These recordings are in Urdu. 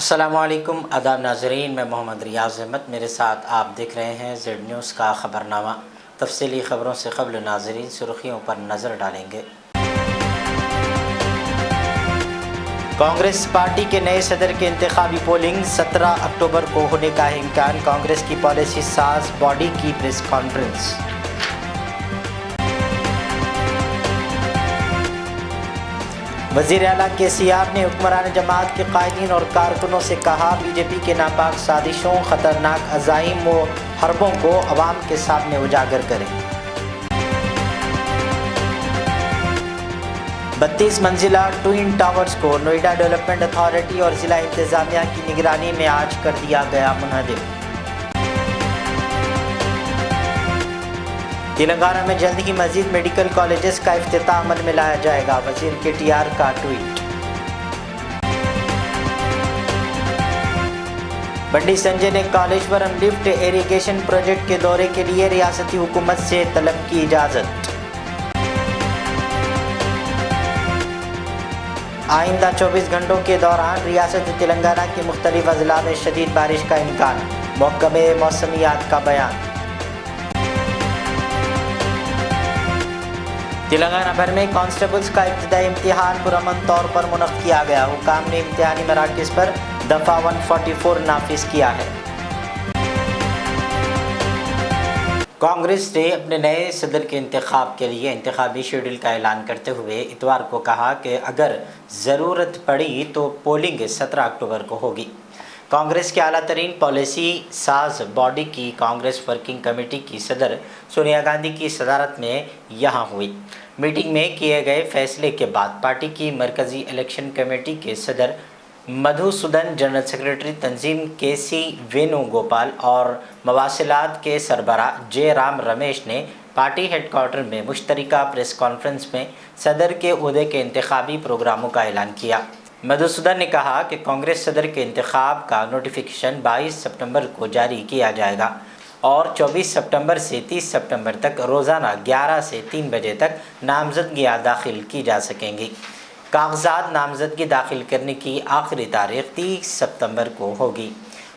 السلام علیکم آداب ناظرین، میں محمد ریاض احمد، میرے ساتھ آپ دیکھ رہے ہیں زیڈ نیوز کا خبرنامہ۔ تفصیلی خبروں سے قبل ناظرین سرخیوں پر نظر ڈالیں گے۔ کانگریس پارٹی کے نئے صدر کے انتخابی پولنگ 17 اکتوبر کو ہونے کا امکان، کانگریس کی پالیسی ساز باڈی کی پریس کانفرنس۔ وزیر اعلیٰ KCR نے حکمران جماعت کے قائدین اور کارکنوں سے کہا، بی جے پی کے ناپاک سازشوں، خطرناک عزائم و حربوں کو عوام کے سامنے اجاگر کریں۔ 32 منزلہ ٹوئن ٹاورز کو نوئیڈا ڈیولپمنٹ اتھارٹی اور ضلع انتظامیہ کی نگرانی میں آج کر دیا گیا منہدم۔ تلنگانہ میں جلد ہی مزید میڈیکل کالجز کا افتتاح عمل میں لایا جائے گا، وزیر KTR کا ٹویٹ۔ بنڈی سنجے نے کالیشورم لفٹ ایریگیشن پروجیکٹ کے دورے کے لیے ریاستی حکومت سے طلب کی اجازت۔ آئندہ 24 گھنٹوں کے دوران ریاست تلنگانہ کے مختلف اضلاع میں شدید بارش کا امکان، محکمہ موسمیات کا بیان۔ تلنگانہ بھر میں کانسٹیبلز کا ابتدائی امتحان پرامن طور پر منعقد کیا گیا، حکام نے امتحانی مراکز پر دفعہ 144 نافذ کیا ہے۔ کانگریس نے اپنے نئے صدر کے انتخاب کے لیے انتخابی شیڈول کا اعلان کرتے ہوئے اتوار کو کہا کہ اگر ضرورت پڑی تو پولنگ 17 اکتوبر کو ہوگی۔ کانگریس کے اعلیٰ ترین پالیسی ساز باڈی کی کانگریس ورکنگ کمیٹی کی صدر سونیا گاندھی کی صدارت میں یہاں ہوئی۔ میٹنگ میں کیے گئے فیصلے کے بعد پارٹی کی مرکزی الیکشن کمیٹی کے صدر مدھوسودھن، جنرل سیکرٹری تنظیم KC وینو گوپال اور مواصلات کے سربراہ جے رام رمیش نے پارٹی ہیڈ کوارٹر میں مشترکہ پریس کانفرنس میں صدر کے عہدے کے انتخابی پروگراموں کا اعلان کیا۔ مدھوسودھن نے کہا کہ کانگریس صدر کے انتخاب کا نوٹیفیکیشن 22 سپتمبر کو جاری کیا جائے گا اور 24 سپتمبر سے 30 سپتمبر تک روزانہ 11 سے 3 بجے تک نامزدگیاں داخل کی جا سکیں گی۔ کاغذات نامزدگی داخل کرنے کی آخری تاریخ 30 سپتمبر کو ہوگی۔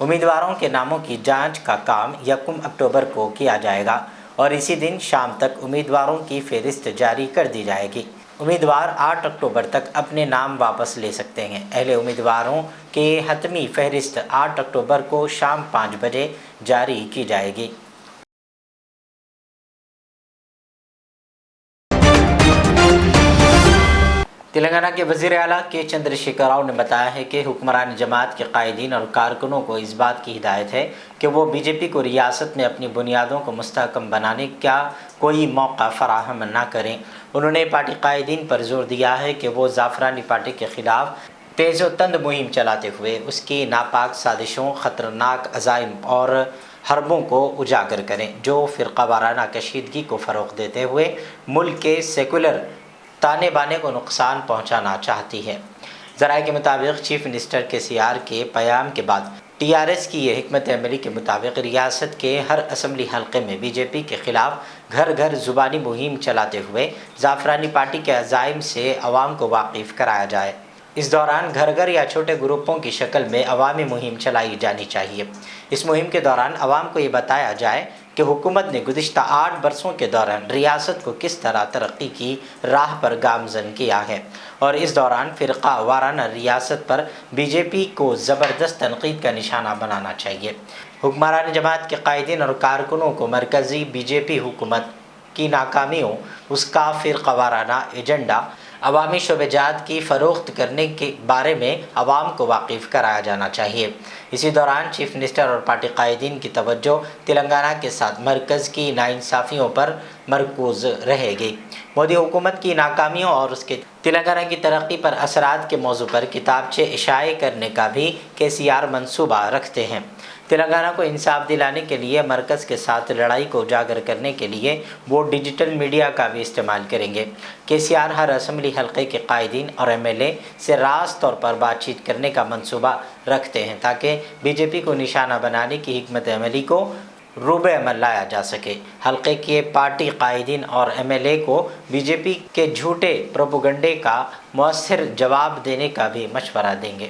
امیدواروں کے ناموں کی جانچ کا کام 1 اکتوبر کو کیا جائے گا اور اسی دن شام تک امیدواروں کی فہرست جاری کر دی جائے گی۔ امیدوار 8 اکتوبر تک اپنے نام واپس لے سکتے ہیں۔ اہل امیدواروں کی حتمی فہرست 8 اکتوبر کو شام 5 بجے جاری کی جائے گی۔ تلنگانہ کے وزیر اعلیٰ K چندرشیکھر راؤ نے بتایا ہے کہ حکمران جماعت کے قائدین اور کارکنوں کو اس بات کی ہدایت ہے کہ وہ بی جے پی کو ریاست میں اپنی بنیادوں کو مستحکم بنانے کا کوئی موقع فراہم نہ کریں۔ انہوں نے پارٹی قائدین پر زور دیا ہے کہ وہ زعفرانی پارٹی کے خلاف تیز و تند مہم چلاتے ہوئے اس کی ناپاک سازشوں، خطرناک عزائم اور حربوں کو اجاگر کریں، جو فرقہ وارانہ کشیدگی کو فروغ دیتے ہوئے ملک کے سیکولر تانے بانے کو نقصان پہنچانا چاہتی ہے۔ ذرائع کے مطابق چیف منسٹر KCR کے پیام کے بعد TRS کی یہ حکمت عملی کے مطابق ریاست کے ہر اسمبلی حلقے میں بی جے پی کے خلاف گھر گھر زبانی مہم چلاتے ہوئے زعفرانی پارٹی کے عزائم سے عوام کو واقف کرایا جائے۔ اس دوران گھر گھر یا چھوٹے گروپوں کی شکل میں عوامی مہم چلائی جانی چاہیے۔ اس مہم کے دوران عوام کو یہ بتایا جائے کہ حکومت نے گزشتہ 8 برسوں کے دوران ریاست کو کس طرح ترقی کی راہ پر گامزن کیا ہے، اور اس دوران فرقہ وارانہ ریاست پر بی جے پی کو زبردست تنقید کا نشانہ بنانا چاہیے۔ حکمران جماعت کے قائدین اور کارکنوں کو مرکزی بی جے پی حکومت کی ناکامیوں، اس کا فرقہ وارانہ ایجنڈا، عوامی شعبہ جات کی فروخت کرنے کے بارے میں عوام کو واقف کرایا جانا چاہیے۔ اسی دوران چیف منسٹر اور پارٹی قائدین کی توجہ تلنگانہ کے ساتھ مرکز کی ناانصافیوں پر مرکوز رہے گی۔ مودی حکومت کی ناکامیوں اور اس کے تلنگانہ کی ترقی پر اثرات کے موضوع پر کتابچے اشاعے کرنے کا بھی KCR منصوبہ رکھتے ہیں۔ تلنگانہ کو انصاف دلانے کے لیے مرکز کے ساتھ لڑائی کو اجاگر کرنے کے لیے وہ ڈیجیٹل میڈیا کا بھی استعمال کریں گے۔ KCR ہر اسمبلی حلقے کے قائدین اور MLA سے راست طور پر بات چیت کرنے کا منصوبہ رکھتے ہیں تاکہ بی جے پی کو نشانہ بنانے کی حکمت عملی کو روبے عمل لایا جا سکے۔ حلقے کے پارٹی قائدین اور MLA کو بی جے پی کے جھوٹے پروپیگنڈے کا مؤثر جواب دینے کا بھی مشورہ دیں گے۔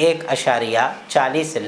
1.40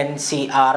NCR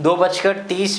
2:30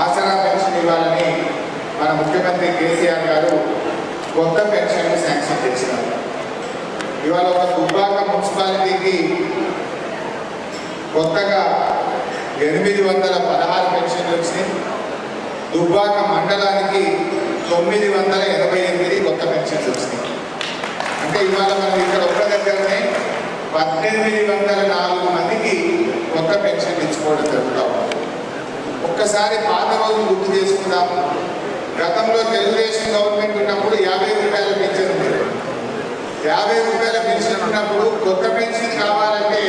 ఆసరా పెన్షన్ ఇవ్వాలని మన ముఖ్యమంత్రి కేసీఆర్ గారు కొత్త పెన్షన్ శాంక్షన్ చేశారు. ఇవాళ ఒక దుబ్బాక మున్సిపాలిటీకి కొత్తగా 816 పెన్షన్లు వచ్చినాయి. దుబ్బాక మండలానికి 988 కొత్త పెన్షన్లు వచ్చినాయి. అంటే ఇవాళ మనం ఇక్కడ ఒక్క దగ్గరనే 1804 మందికి కొత్త పెన్షన్ ఇచ్చుకోవడం జరుగుతూ ఉంది. ఒక్కసారి పాత రోజులు గుర్తు చేసుకుందాం. గతంలో తెలుగుదేశం గవర్నమెంట్ ఉన్నప్పుడు 50 రూపాయల పెన్షన్ ఉండేది. 50 రూపాయల పెన్షన్ ఉన్నప్పుడు కొత్త పెన్షన్ కావాలంటే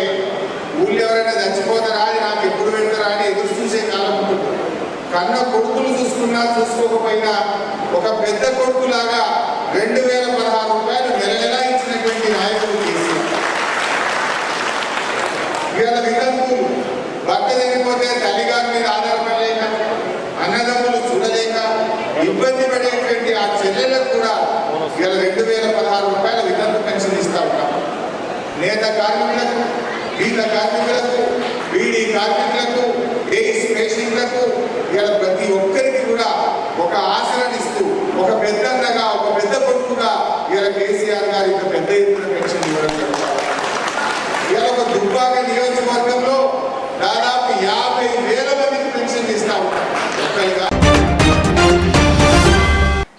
ఊళ్ళో ఎవరైనా చచ్చిపోతారా అని నాకు ఎప్పుడు పెడతారా అని ఎదురు చూసే కాలం ఉంటుంది. కన్న కొడుకులు చూసుకున్నా చూసుకోకపోయినా ఒక పెద్ద కొడుకులాగా 2016 రూపాయలు నెల నెలా ఇచ్చినటువంటి నాయకులు కేసీఆర్. ఇవాళ వితంతువులు భర్త చనిపోతే తల్లిగారి మీద ఆధారపడలేక అన్నదమ్ములు చూడలేక ఇబ్బంది పడేటువంటి ఆ చెల్లెలకు కూడా ఇవాళ 2016 రూపాయల వితంతు పెన్షన్ ఇస్తా ఉంటాం. నేత కార్మికులకు, గీత కార్మికులకు, బీడీ కార్మికులకు, ఎయిడ్స్ పేషెంట్లకు ఇవాళ ప్రతి ఒక్కరికి కూడా ఒక ఆసరానిస్తూ ఒక పెద్దన్నగా ఒక పెద్ద కొడుకుగా ఇవాళ కేసీఆర్ గారు ఇంత పెద్ద ఎత్తున పెన్షన్ ఇవ్వడం జరుగుతుంది. ఇవాళ ఒక దుబ్బాక నియోజకవర్గంలో దాదాపు 50,000 మందికి పెన్షన్ ఇస్తా ఉంటారు.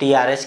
TRS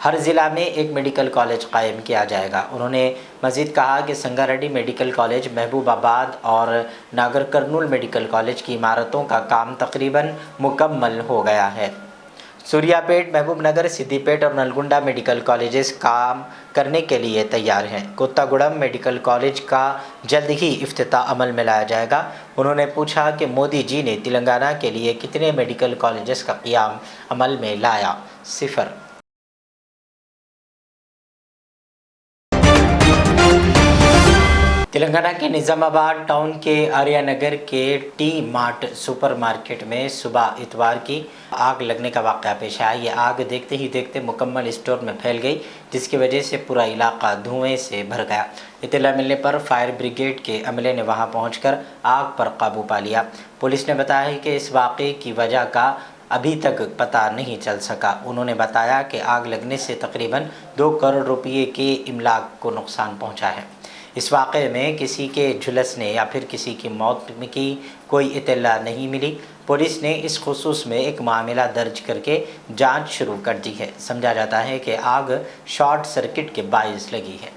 ہر ضلع میں ایک میڈیکل کالج قائم کیا جائے گا۔ انہوں نے مزید کہا کہ سنگاریڈی میڈیکل کالج، محبوب آباد اور ناگر کرنول میڈیکل کالج کی عمارتوں کا کام تقریباً مکمل ہو گیا ہے۔ سوریہ پیٹ، محبوب نگر، سدھی پیٹ اور نلگنڈا میڈیکل کالجز کام کرنے کے لیے تیار ہیں۔ کوتاگوڑم میڈیکل کالج کا جلد ہی افتتاح عمل میں لایا جائے گا۔ انہوں نے پوچھا کہ مودی جی نے تلنگانہ کے لیے کتنے میڈیکل کالجز کا قیام عمل میں لایا؟ 0۔ تلنگانہ کے نظام آباد ٹاؤن کے آریہ نگر کے ٹی مارٹ سپر مارکیٹ میں صبح اتوار کی آگ لگنے کا واقعہ پیش آیا۔ یہ آگ دیکھتے ہی دیکھتے مکمل اسٹور میں پھیل گئی، جس کی وجہ سے پورا علاقہ دھوئیں سے بھر گیا۔ اطلاع ملنے پر فائر بریگیڈ کے عملے نے وہاں پہنچ کر آگ پر قابو پا لیا۔ پولیس نے بتایا کہ اس واقعے کی وجہ کا ابھی تک پتہ نہیں چل سکا۔ انہوں نے بتایا کہ آگ لگنے سے تقریباً 2 کروڑ روپے کے املاک کو نقصان پہنچا ہے۔ اس واقعے میں کسی کے جھلسنے یا پھر کسی کی موت کی کوئی اطلاع نہیں ملی۔ پولیس نے اس خصوص میں ایک معاملہ درج کر کے جانچ شروع کر دی ہے۔ سمجھا جاتا ہے کہ آگ شارٹ سرکٹ کے باعث لگی ہے۔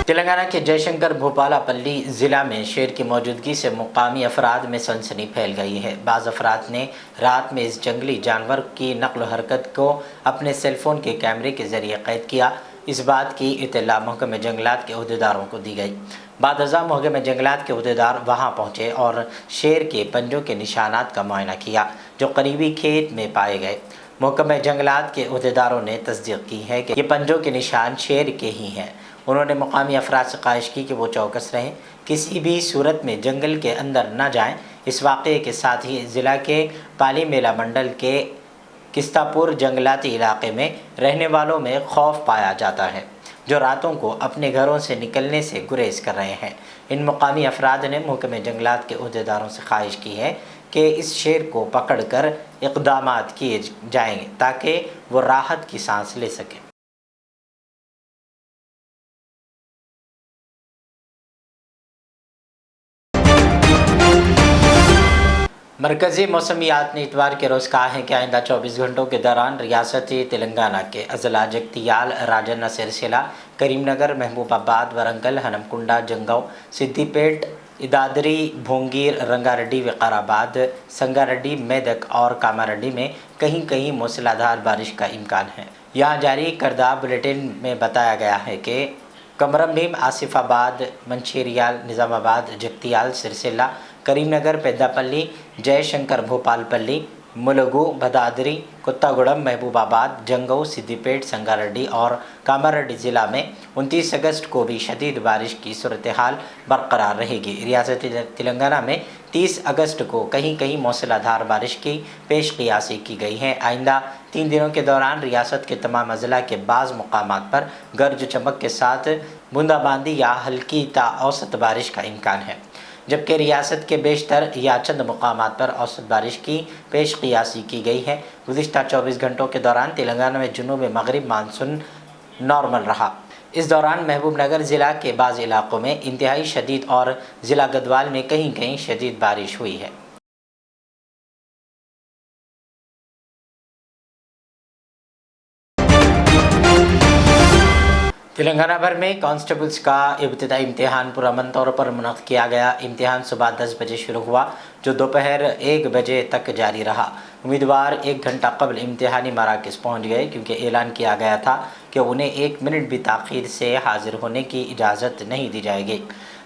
تلنگانہ کے جے شنکر بھوپالا پلی ضلع میں شیر کی موجودگی سے مقامی افراد میں سنسنی پھیل گئی ہے۔ بعض افراد نے رات میں اس جنگلی جانور کی نقل و حرکت کو اپنے سیل فون کے کیمرے کے ذریعے قید کیا۔ اس بات کی اطلاع محکمہ جنگلات کے عہدیداروں کو دی گئی۔ بعد ازاں محکمہ جنگلات کے عہدیدار وہاں پہنچے اور شیر کے پنجوں کے نشانات کا معائنہ کیا، جو قریبی کھیت میں پائے گئے۔ محکمہ جنگلات کے عہدیداروں نے تصدیق کی ہے کہ یہ پنجوں کے نشان شیر کے ہی ہیں۔ انہوں نے مقامی افراد سے خواہش کی کہ وہ چوکس رہیں، کسی بھی صورت میں جنگل کے اندر نہ جائیں۔ اس واقعے کے ساتھ ہی ضلع کے پالی میلہ منڈل کے کستاپور جنگلاتی علاقے میں رہنے والوں میں خوف پایا جاتا ہے، جو راتوں کو اپنے گھروں سے نکلنے سے گریز کر رہے ہیں۔ ان مقامی افراد نے محکمہ جنگلات کے عہدیداروں سے خواہش کی ہے کہ اس شیر کو پکڑ کر اقدامات کیے جائیں تاکہ وہ راحت کی سانس لے سکیں۔ مرکزی موسمیات نے اتوار کے روز کہا ہے کہ آئندہ 24 گھنٹوں کے دوران ریاستی تلنگانہ کے اضلاع جگتیال، راجنا سرسیلا، کریم نگر، محبوب آباد، ورنگل، ہنمکنڈا، جنگاؤ، سدھی پیٹ، ادادری، بھونگیر، رنگاریڈی، وقار آباد، سنگاریڈی، میدک اور کاماریڈی میں کہیں کہیں موسلادھار بارش کا امکان ہے۔ یہاں جاری کردہ بلیٹن میں بتایا گیا ہے کہ کمرم بھیم، آصف آباد، منچیریال، نظام آباد، جگتیال، سرسیلا، کریم نگر، پیدا پلی، جے شنکر بھوپال پلی، ملگو، بھدادری، کوتاگوڑم، محبوب آباد، جنگاؤ، سدھی پیٹ، سنگاریڈی اور کاماریڈی ضلع میں 29 اگست کو بھی شدید بارش کی صورتحال برقرار رہے گی۔ ریاست تلنگانہ میں 30 اگست کو کہیں کہیں موسلادھار بارش کی پیش قیاسی کی گئی ہے۔ آئندہ 3 دنوں کے دوران ریاست کے تمام اضلاع کے بعض مقامات پر گرج چمک کے ساتھ بوندا باندی یا ہلکی تا اوسط بارش کا امکان ہے، جبکہ ریاست کے بیشتر یا چند مقامات پر اوسط بارش کی پیش قیاسی کی گئی ہے۔ گزشتہ 24 گھنٹوں کے دوران تلنگانہ میں جنوب مغرب مانسون نارمل رہا۔ اس دوران محبوب نگر ضلع کے بعض علاقوں میں انتہائی شدید اور ضلع گدوال میں کہیں کہیں شدید بارش ہوئی ہے۔ تلنگانہ بھر میں کانسٹیبلز کا ابتدائی امتحان پرامن طور پر منعقد کیا گیا۔ امتحان صبح 10 بجے شروع ہوا، جو دوپہر 1 بجے تک جاری رہا۔ امیدوار 1 گھنٹہ قبل امتحانی مراکز پہنچ گئے، کیونکہ اعلان کیا گیا تھا کہ انہیں 1 منٹ بھی تاخیر سے حاضر ہونے کی اجازت نہیں دی جائے گی۔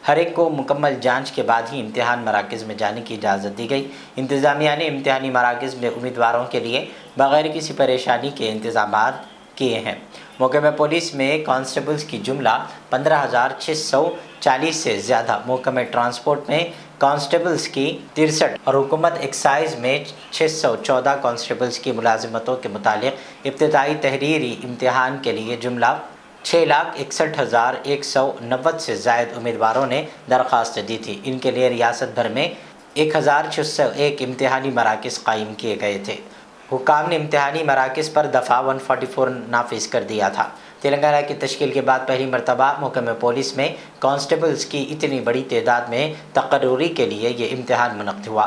ہر ایک کو مکمل جانچ کے بعد ہی امتحان مراکز میں جانے کی اجازت دی گئی۔ انتظامیہ نے امتحانی مراکز میں امیدواروں کے لیے بغیر کسی پریشانی کے انتظامات کیے ہیں۔ محکمہ پولیس میں کانسٹیبلز کی جملہ 15,640 سے زیادہ، محکمہ ٹرانسپورٹ میں کانسٹیبلز کی 63 اور حکومت ایکسائز میں 614 کانسٹیبلز کی ملازمتوں کے متعلق ابتدائی تحریری امتحان کے لیے جملہ 6,61,190 سے زائد امیدواروں نے درخواست دی تھی۔ ان کے لیے ریاست بھر میں 1,601 امتحانی مراکز قائم کیے گئے تھے۔ حکام نے امتحانی مراکز پر دفعہ 144 نافذ کر دیا تھا۔ تلنگانہ کی تشکیل کے بعد پہلی مرتبہ محکمہ پولیس میں کانسٹیبلز کی اتنی بڑی تعداد میں تقرری کے لیے یہ امتحان منعقد ہوا۔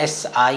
SI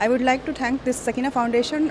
I would like to thank this Sakina Foundation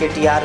KTR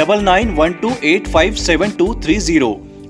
9912857230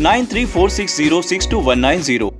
9346062190।